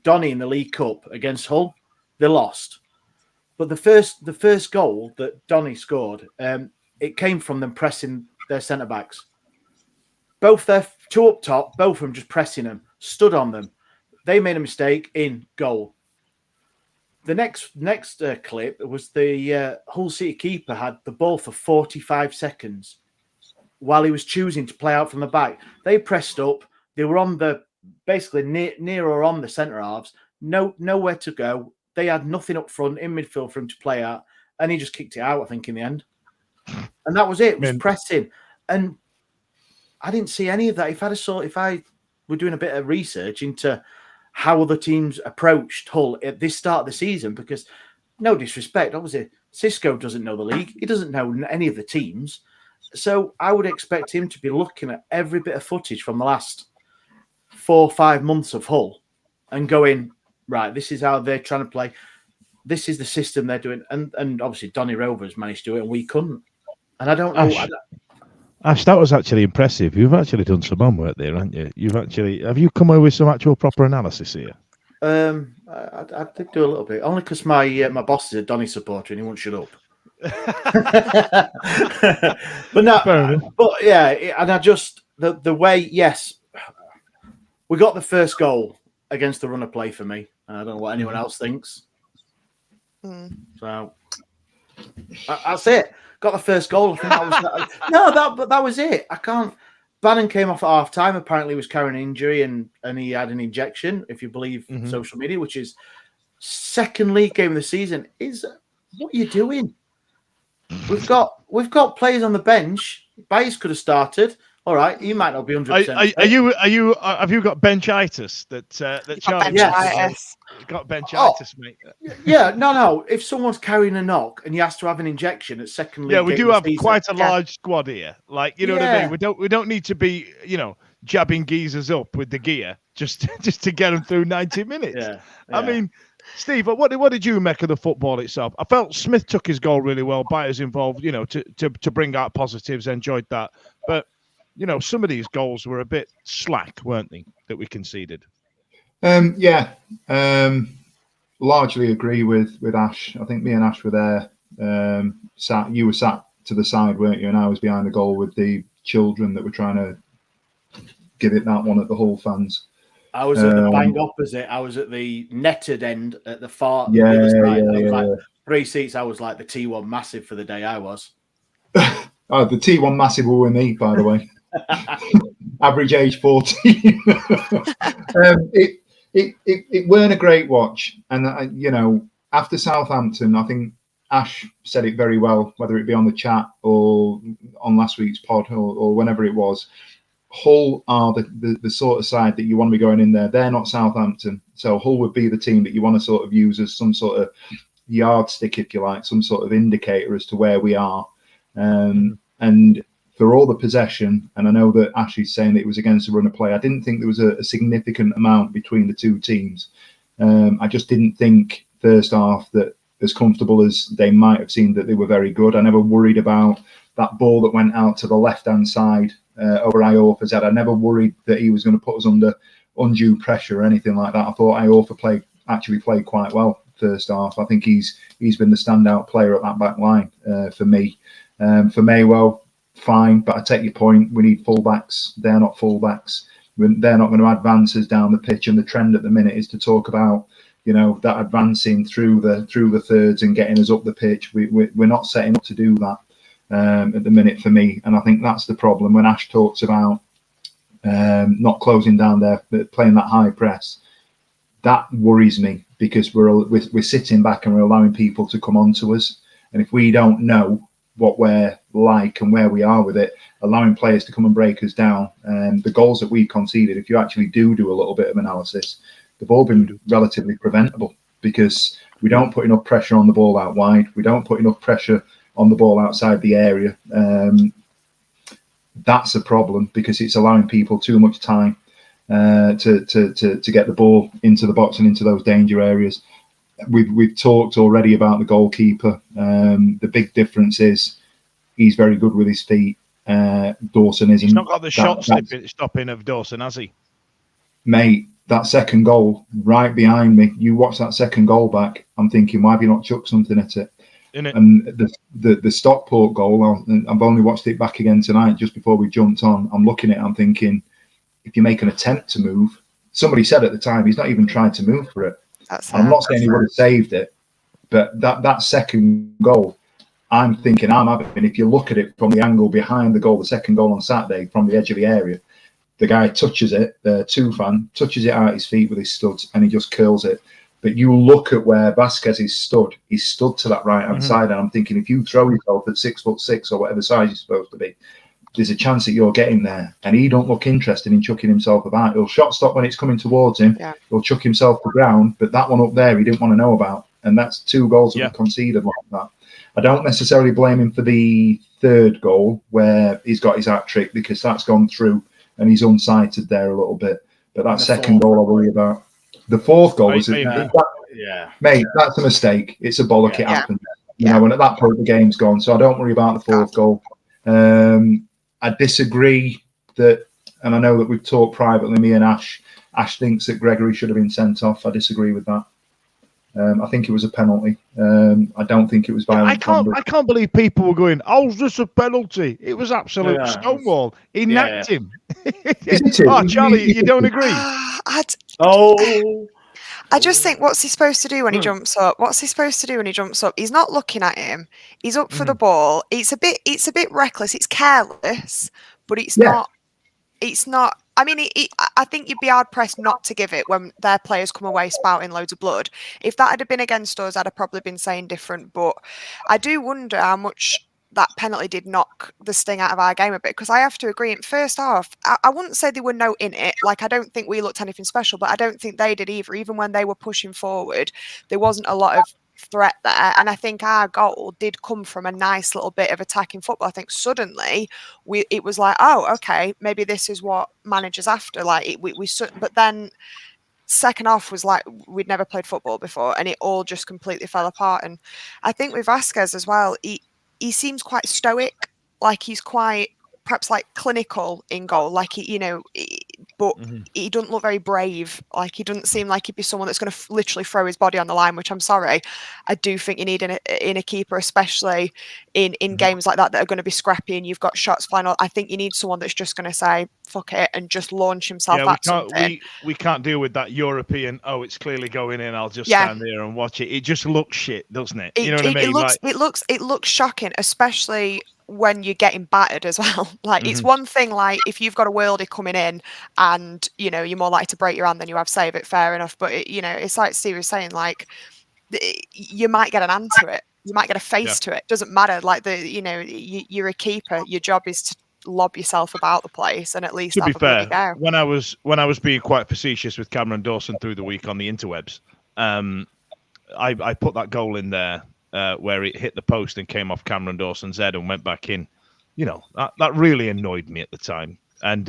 Donny in the League Cup against Hull. They lost. But the first goal that Donny scored, it came from them pressing their centre-backs. Both their 2 up top, both of them just pressing them, stood on them. They made a mistake, in goal. The next clip was the Hull City keeper had the ball for 45 seconds while he was choosing to play out from the back. They pressed up. They were on the basically near or on the centre halves. Nowhere to go. They had nothing up front in midfield for him to play at, and he just kicked it out, I think, in the end. And that was it. It was pressing. And I didn't see any of that. If I were doing a bit of research into how other teams approached Hull at this start of the season, because no disrespect, obviously, Xisco doesn't know the league. He doesn't know any of the teams. So I would expect him to be looking at every bit of footage from the last 4 or 5 months of Hull and going, right, this is how they're trying to play. This is the system they're doing. And obviously, Donny Rovers managed to do it, and we couldn't. And I don't know. Ash, that was actually impressive. You've actually done some homework there, haven't you? Have you come away with some actual proper analysis here? I did do a little bit, only because my boss is a Donny supporter and he won't shut up. But no, but yeah, and I just the way, yes, we got the first goal against the run of play for me, and I don't know what anyone else thinks. So that's it. Got the first goal. I think that was that was it. I can't. Bannon came off at half time. Apparently, he was carrying an injury and he had an injection, if you believe social media, which is second league game of the season. Is what are you doing? We've got players on the bench. Baez could have started. All right, he might not be 100%. Have you got benchitis? That Charlie got benchitis, mate. Yeah, no. If someone's carrying a knock and he has to have an injection at second league, we do have quite a large squad here. Like, you know what I mean? We don't need to be, jabbing geezers up with the gear just to get them through 90 minutes. Yeah. I mean, Steve, what did you make of the football itself? I felt Smith took his goal really well. Byers involved, to bring out positives. Enjoyed that, but some of these goals were a bit slack, weren't they? That we conceded. Largely agree with Ash. I think me and Ash were there. You were sat to the side, weren't you? And I was behind the goal with the children that were trying to give it that one at the Hull fans. I was at the bang opposite. I was at the netted end at the far. Like 3 seats. I was like the T1 massive for the day. I was. The T1 massive were with me, by the way. Average age 14. It weren't a great watch, and after Southampton, I think Ash said it very well, whether it be on the chat or on last week's pod or whenever it was. Hull are the sort of side that you want to be going in there. They're not Southampton, so Hull would be the team that you want to sort of use as some sort of yardstick, if you like, some sort of indicator as to where we are. And for all the possession, and I know that Ashley's saying that it was against the run of play, I didn't think there was a significant amount between the two teams. I just didn't think first half that as comfortable as they might have seemed that they were very good. I never worried about that ball that went out to the left-hand side over Iorfa's head. I never worried that he was going to put us under undue pressure or anything like that. I thought Iorfa actually played quite well first half. I think he's been the standout player at that back line for me. For Maywell, fine, but I take your point. We need fullbacks. They're not fullbacks. They're not going to advance us down the pitch, and the trend at the minute is to talk about that advancing through the thirds and getting us up the pitch. We're not setting up to do that at the minute for me, and I think that's the problem when Ash talks about not closing down there, but playing that high press. That worries me because we're sitting back and we're allowing people to come onto us, and if we don't know what we're like and where we are with it, allowing players to come and break us down. The goals that we conceded, if you actually do a little bit of analysis, they've all been relatively preventable because we don't put enough pressure on the ball out wide. We don't put enough pressure on the ball outside the area. That's a problem because it's allowing people too much time to get the ball into the box and into those danger areas. We've talked already about the goalkeeper. The big difference is he's very good with his feet. Dawson isn't. He's not got the shot stopping of Dawson, has he? Mate, that second goal right behind me. You watch that second goal back. I'm thinking, why have you not chucked something at it? And the Stockport goal, I've only watched it back again tonight just before we jumped on. I'm looking at it, I'm thinking, if you make an attempt to move, somebody said at the time, he's not even tried to move for it. I'm not saying he would have saved it, but that second goal, I'm thinking I'm having, if you look at it from the angle behind the goal, the second goal on Saturday, from the edge of the area, the guy touches it, the Tufan touches it out his feet with his studs, and he just curls it. But you look at where Vasquez is stood, he's stood to that right-hand side, and I'm thinking, if you throw yourself at 6'6" or whatever size you're supposed to be, there's a chance that you're getting there. And he don't look interested in chucking himself about. He'll shot stop when it's coming towards him. Yeah. He'll chuck himself to ground, but that one up there he didn't want to know about. And that's 2 goals that were conceded like that. I don't necessarily blame him for the third goal where he's got his hat trick, because that's gone through and he's unsighted there a little bit. But that second goal I worry about. The fourth goal is mate, that's a mistake. It's a bollock. It happened. You know, and at that point the game's gone. So I don't worry about the fourth goal. I disagree that, and I know that we've talked privately, me and Ash. Ash thinks that Gregory should have been sent off. I disagree with that. I think it was a penalty. I don't think it was violent. I can't believe people were going, "Oh, this a penalty?" It was absolute stonewall. He nacked him. Oh, Charlie, you don't agree? I just think, what's he supposed to do when he jumps up? He's not looking at him. He's up for the ball. It's a bit reckless. It's careless, but it's not. It's not. I mean, I think you'd be hard pressed not to give it when their players come away spouting loads of blood. If that had been against us, I'd have probably been saying different. But I do wonder how much that penalty did knock the sting out of our game a bit, because I have to agree. First half, I wouldn't say there were no in it. Like, I don't think we looked anything special, but I don't think they did either. Even when they were pushing forward, there wasn't a lot of threat there. And I think our goal did come from a nice little bit of attacking football. I think suddenly it was like, oh, okay, maybe this is what managers after. Like, but then second half was like we'd never played football before, and it all just completely fell apart. And I think with Vasquez as well, he seems quite stoic, like he's quite perhaps like clinical in goal, like but he doesn't look very brave. Like, he doesn't seem like he'd be someone that's going to literally throw his body on the line, which I'm sorry, I do think you need in a keeper, especially in games like that are going to be scrappy and you've got shots flying. I think you need someone that's just going to say fuck it and just launch himself at something. We can't deal with that European, oh, it's clearly going in, I'll just stand there and watch it. It just looks shit, doesn't it? You know what I mean? It looks shocking, especially when you're getting battered as well. Like, it's one thing, like, if you've got a worldie coming in and, you're more likely to break your hand than you have save it, fair enough. But, it's like Steve was saying, like, you might get an hand to it. You might get a face to it. Doesn't matter. Like, you're a keeper. Your job is to lob yourself about the place, and at least to be fair, when I was being quite facetious with Cameron Dawson through the week on the interwebs, I put that goal in there where it hit the post and came off Cameron Dawson's head and went back in. That really annoyed me at the time. And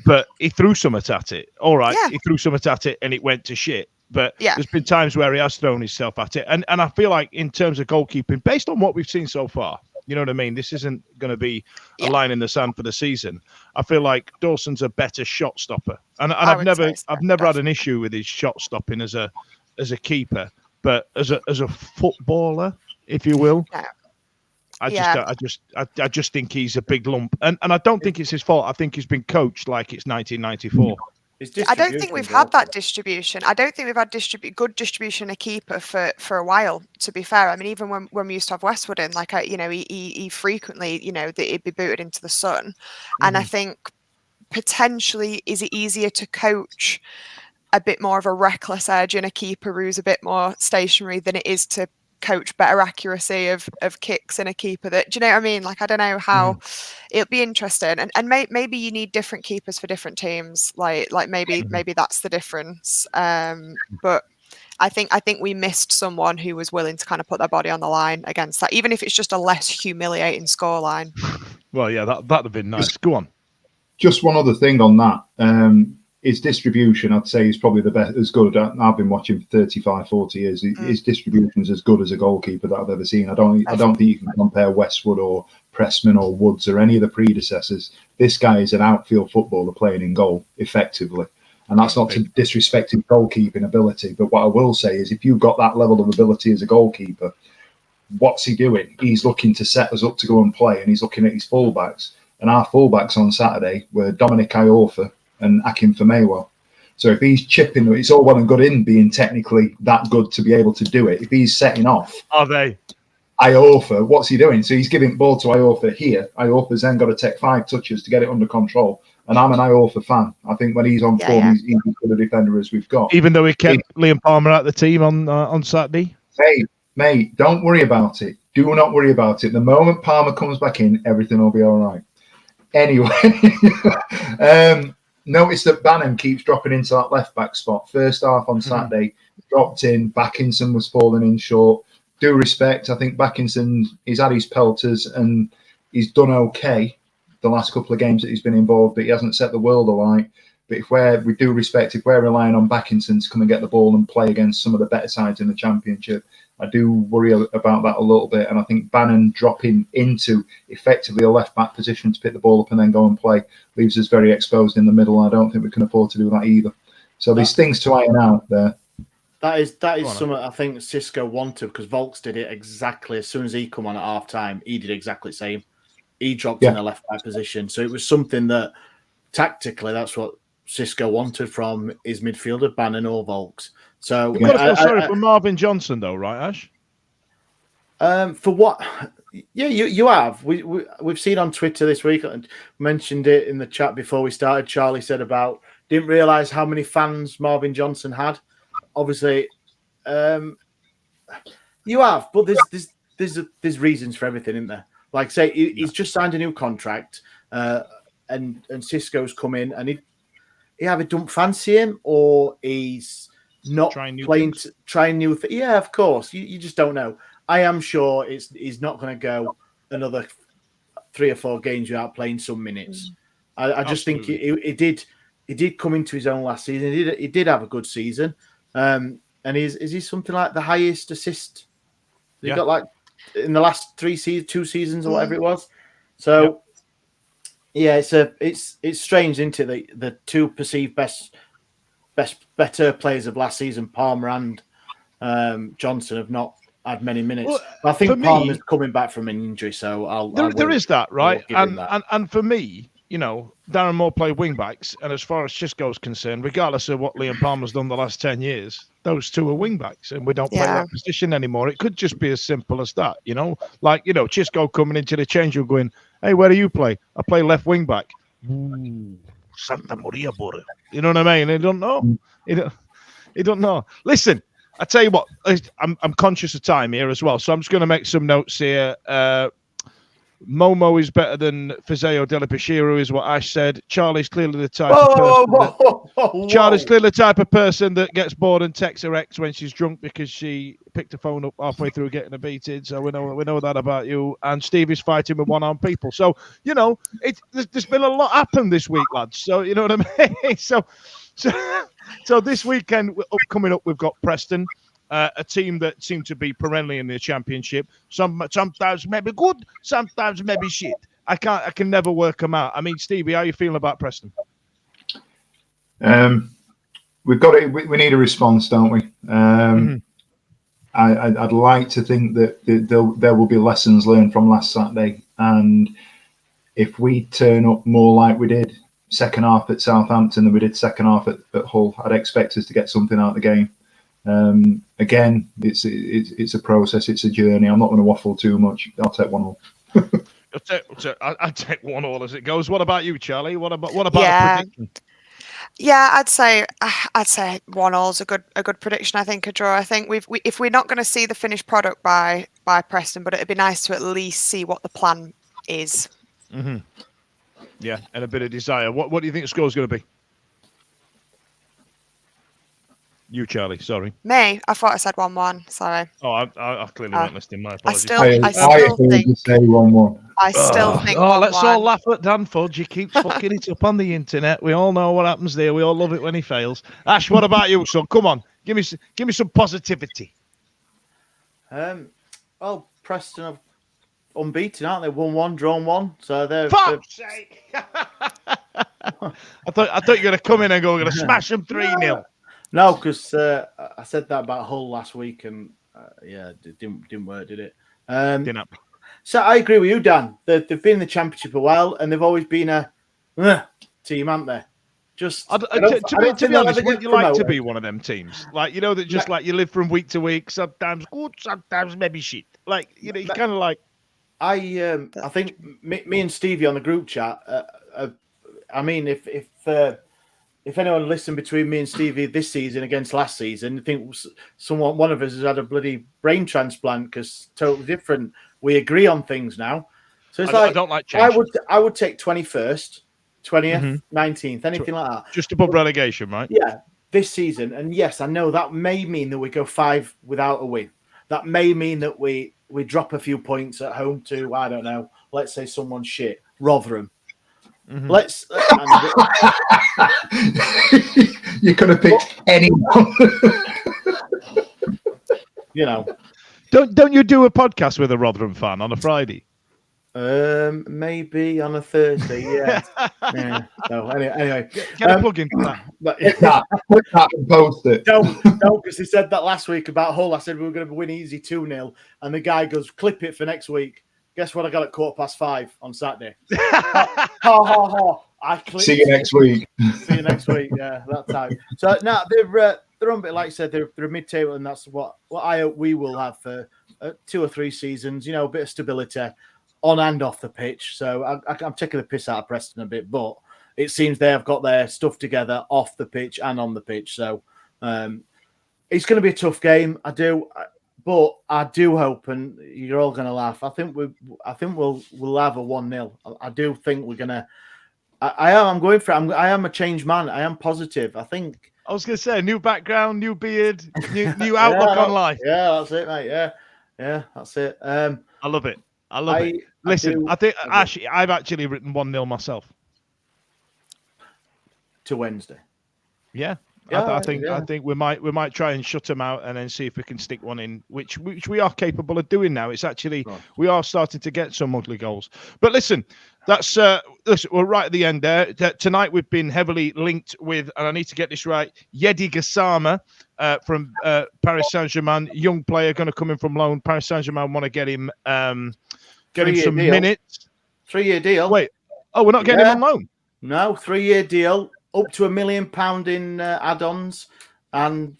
but he threw something at it. All right, he threw something at it and it went to shit. But there's been times where he has thrown himself at it. And I feel like in terms of goalkeeping, based on what we've seen so far, you know what I mean? This isn't going to be a line in the sand for the season. I feel like Dawson's a better shot stopper. And I've never had an issue with his shot stopping as a keeper. But as a footballer, if you will, I just think he's a big lump, and I don't think it's his fault. I think he's been coached like it's 1994. I don't think we've had that distribution. I don't think we've had good distribution a keeper for a while. To be fair, I mean, even when we used to have Westwood in, like, he frequently, he'd be booted into the sun, and I think potentially, is it easier to coach a bit more of a reckless edge in a keeper who's a bit more stationary than it is to coach better accuracy of kicks in a keeper that, do you know what I mean? Like, I don't know how it'll be interesting, and maybe you need different keepers for different teams. Like maybe that's the difference. But I think we missed someone who was willing to kind of put their body on the line against that, even if it's just a less humiliating scoreline. Well, yeah, that'd have been nice. Go on. Just one other thing on that. His distribution, I'd say, is probably the best, as good. I've been watching for 35, 40 years. His distribution is as good as a goalkeeper that I've ever seen. I don't think you can compare Westwood or Pressman or Woods or any of the predecessors. This guy is an outfield footballer playing in goal effectively. And that's not to disrespect his goalkeeping ability. But what I will say is, if you've got that level of ability as a goalkeeper, what's he doing? He's looking to set us up to go and play, and he's looking at his fullbacks. And our fullbacks on Saturday were Dominic Iorfa and Akin Famewa. So if he's chipping, it's all well and good in being technically that good to be able to do it. If he's setting off, are they? Iorfa, what's he doing? So he's giving ball to Iorfa here. Iorfa's then got to take 5 touches to get it under control. And I'm an Iorfa fan. I think when he's on form, he's as good a defender as we've got. Even though he kept Liam Palmer out of the team on Saturday? Mate, don't worry about it. Do not worry about it. The moment Palmer comes back in, everything will be all right. Anyway, notice that Bannon keeps dropping into that left-back spot. First half on Saturday, dropped in. Backinson was falling in short. Due respect, I think Backinson, he's had his pelters and he's done okay the last couple of games that he's been involved, but he hasn't set the world alight. But if we're relying on Backinson to come and get the ball and play against some of the better sides in the Championship, I do worry about that a little bit. And I think Bannon dropping into effectively a left-back position to pick the ball up and then go and play leaves us very exposed in the middle. I don't think we can afford to do that either. So there's things to iron out there. That is something I think Xisco wanted, because Volks did it exactly as soon as he come on at half time. He did exactly the same. He dropped in the left back position, so it was something that tactically that's what Xisco wanted from his midfielder, Bannon or Volks. So you've got to feel sorry for Marvin Johnson, though, right, Ash? For what? Yeah, you have. We've seen on Twitter this week, and mentioned it in the chat before we started. Charlie said about didn't realise how many fans Marvin Johnson had. Obviously, you have, but there's reasons for everything, isn't there? Like say, he's just signed a new contract, and Xisco's come in, and he either don't fancy him or he's not trying new things. Yeah, of course. You just don't know. I am sure he's not going to go another 3 or 4 games without playing some minutes. I just think he did come into his own last season. He did have a good season. And is he something like the highest assist? He got like in the last 2 seasons or whatever it was. So it's strange, isn't it? The 2 perceived better players of last season, Palmer and Johnson, have not had many minutes. Well, I think Palmer's coming back from an injury, so there is that, right? And for me, you know, Darren Moore played wing backs, and as far as Xisco's concerned, regardless of what Liam Palmer's done the last 10 years, those 2 are wing backs, and we don't play that position anymore. It could just be as simple as that, you know? Like, you know, Xisco coming into the change room going, hey, where do you play? I play left wing back. Ooh, Santa Maria, brother. You know what I mean? They don't know. They don't know. Listen, I tell you what, I'm conscious of time here as well, so I'm just going to make some notes here. Momo is better than Fizeo Della Bashiro, is what Ash said. Charlie's clearly the type Charlie's clearly the type of person that gets bored and texts her ex when she's drunk because she picked the phone up halfway through getting a beating. So we know that about you. And Steve is fighting with one-armed people. So, you know, there's been a lot happen this week, lads. So, you know what I mean? So this weekend, coming up, we've got Preston. A team that seem to be perennially in the Championship. Sometimes maybe good, sometimes maybe shit. I can never work them out. I mean, Stevie, how are you feeling about Preston? We've got it. We need a response, don't we? I'd like to think that there will be lessons learned from last Saturday, and if we turn up more like we did second half at Southampton than we did second half at Hull, I'd expect us to get something out of the game. Again, it's a process, it's a journey. I'm not going to waffle too much. I'll take 1-1. I'll take 1-1 as it goes. What about you, Charlie? What about the prediction? Yeah, I'd say 1-0 is a good prediction. I think a draw. I think if we're not going to see the finished product by Preston, but it'd be nice to at least see what the plan is. Mm-hmm. Yeah, and a bit of desire. What do you think the score is going to be? You, Charlie, sorry. Me? I thought I said 1-1. Sorry. Oh, I clearly weren't listening. My apologies. I still think say 1-1. I still think. Oh, let's all laugh at Dan Fudge. He keeps fucking it up on the internet. We all know what happens there. We all love it when he fails. Ash, what about you, son? Come on, give me some positivity. Well, Preston are unbeaten, aren't they? 1-1, drawn 1. So they're. Fuck's sake! I thought you were going to come in and go, we're going to smash them 3-0. No, because I said that about Hull last week, and it didn't work, did it? Didn't happen. So I agree with you, Dan. They've been in the Championship a while, and they've always been a team, haven't they? Just to be honest, would you like to be one of them teams? Like, that just like you live from week to week, sometimes good, sometimes maybe shit. Like, you kind of like. I think me and Stevie on the group chat. I mean, if anyone listened between me and Stevie this season against last season, I think one of us has had a bloody brain transplant because totally different. We agree on things now, so it's I don't like change. I would take 21st, 20th, 19th, anything like that. Just above relegation, right? Yeah, this season, and yes, I know that may mean that we go 5 without a win. That may mean that we drop a few points at home to, I don't know, let's say someone shit, Rotherham. Mm-hmm. You could have picked anyone. Don't you do a podcast with a Rotherham fan on a Friday? Maybe on a Thursday. Yeah. Yeah. So anyway, get a plug into that. But, put that and post it. Don't, because he said that last week about Hull. I said we were going to win easy 2-0, and the guy goes, "Clip it for next week." Guess what? I got at 5:15 on Saturday. Ha ha ha! I clipped. See you next week. See you next week. Yeah, that time. So now they're on, but like I said, they're mid-table, and that's what I hope we will have for 2 or 3 seasons. A bit of stability on and off the pitch. So I'm taking the piss out of Preston a bit, but it seems they have got their stuff together off the pitch and on the pitch. So it's going to be a tough game. But I do hope, and you're all going to laugh. I think we'll have a 1-0. I do think we're going to. I'm going for it. I am a changed man. I am positive. I think. I was going to say, new background, new beard, new outlook on life. Yeah, that's it, mate. Yeah, that's it. I love it. I love it. Listen, I think I've actually written 1-0 myself. To Wednesday. Yeah. I think we might try and shut them out and then see if we can stick one in, which we are capable of doing now. It's actually we are starting to get some ugly goals. But listen, that's we're right at the end there. Tonight we've been heavily linked with, and I need to get this right, Yedi Gassama from Paris Saint-Germain, young player going to come in from loan. Paris Saint-Germain want to get him some minutes. 3-year deal. Wait, we're not getting him on loan. No, 3-year deal. Up to £1 million in add-ons, and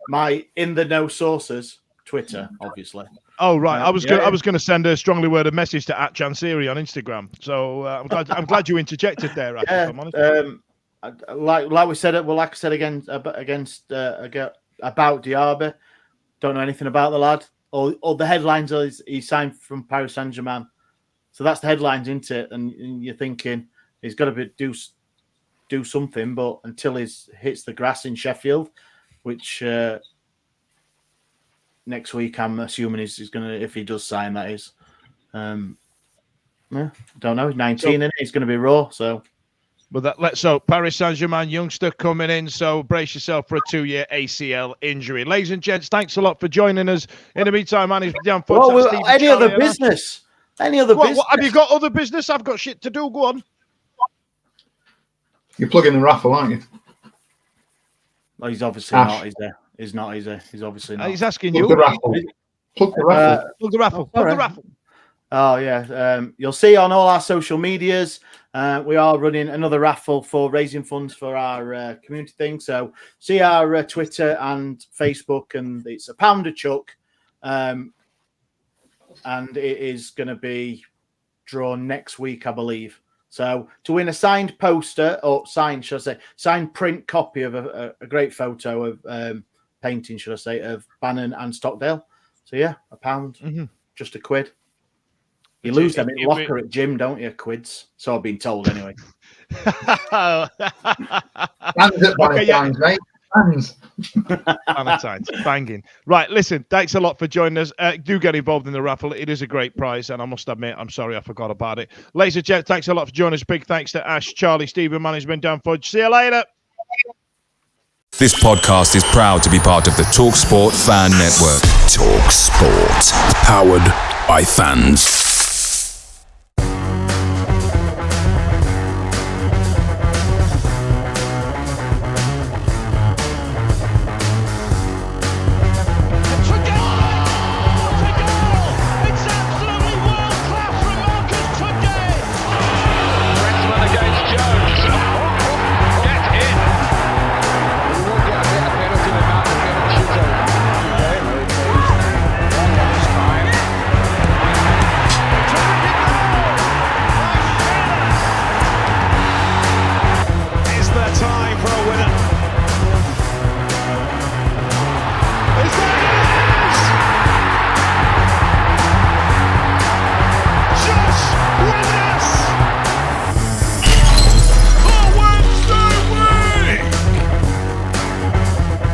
my in the know sources, Twitter, obviously. Oh right, I was going to send a strongly worded message to @Chansiri on Instagram. So I'm glad you interjected there. If I'm honest. Like we said, like I said against about Diaby, don't know anything about the lad. Or the headlines are he signed from Paris Saint-Germain, so that's the headlines, isn't it? And you're thinking. He's got to do something, but until he hits the grass in Sheffield, which next week I'm assuming he's going to, if he does sign, that is. Don't know. He's 19, and he's going to be raw. So, but Paris Saint-Germain youngster coming in. So brace yourself for a 2-year ACL injury, ladies and gents. Thanks a lot for joining us. In the meantime, man, down. Any other business? Business? Have you got other business? I've got shit to do. Go on. You're plugging the raffle, aren't you? Well, he's obviously not. He's not. He's obviously not. He's asking Plug you. The raffle. Plug the raffle. Plug the raffle. Plug the raffle. Oh, yeah. You'll see on all our social medias, we are running another raffle for raising funds for our community thing. So see our Twitter and Facebook, and it's £1 a chuck. And it is going to be drawn next week, I believe. So to win a signed poster, or signed print copy of a great photo of painting, should I say, of Bannon and Stockdale. So yeah, £1, just £1. You lose them in locker at gym, don't you? Quids. So I've been told anyway. Hands at Valentine's, mate. Hands. Valentine's, banging. Right, listen, thanks a lot for joining us. Do get involved in the raffle. It is a great prize, and I must admit, I'm sorry I forgot about it. Ladies and gents, thanks a lot for joining us. Big thanks to Ash, Charlie, Stephen, management, Dan Fudge. See you later. This podcast is proud to be part of the TalkSport Fan Network. TalkSport. Powered by fans.